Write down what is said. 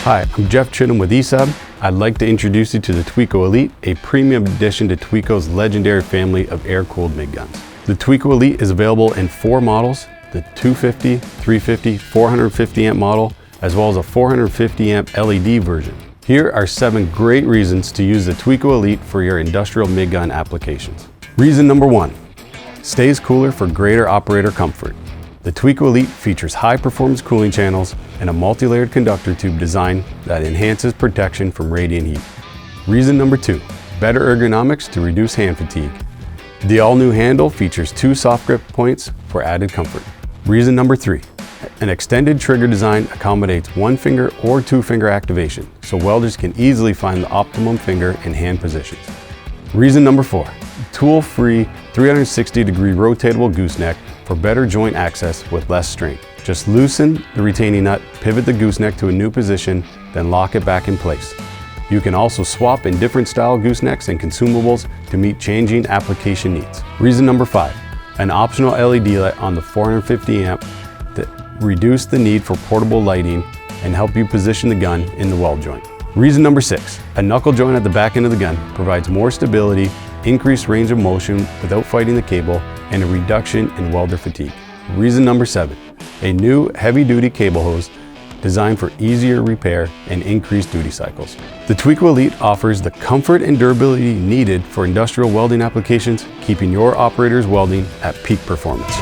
Hi, I'm Jeff Chittum with ESAB. I'd like to introduce you to the Tweco Elite, a premium addition to Tweco's legendary family of air-cooled MIG guns. The Tweco Elite is available in 4 models, the 250, 350, 450 amp model, as well as a 450 amp LED version. Here are 7 great reasons to use the Tweco Elite for your industrial MIG gun applications. Reason number 1, stays cooler for greater operator comfort. The Tweco Elite features high-performance cooling channels and a multi-layered conductor tube design that enhances protection from radiant heat. Reason number 2, better ergonomics to reduce hand fatigue. The all-new handle features 2 soft grip points for added comfort. Reason number 3, an extended trigger design accommodates 1-finger or 2-finger activation, so welders can easily find the optimum finger and hand positions. Reason number 4, tool-free 360-degree rotatable gooseneck for better joint access with less strain. Just loosen the retaining nut, pivot the gooseneck to a new position, then lock it back in place. You can also swap in different style goosenecks and consumables to meet changing application needs. Reason number 5, an optional LED light on the 450 amp that reduce the need for portable lighting and help you position the gun in the weld joint. Reason number 6, a knuckle joint at the back end of the gun provides more stability, increased range of motion without fighting the cable, and a reduction in welder fatigue. Reason number 7, a new heavy-duty cable hose designed for easier repair and increased duty cycles. The Tweco Elite offers the comfort and durability needed for industrial welding applications, keeping your operators welding at peak performance.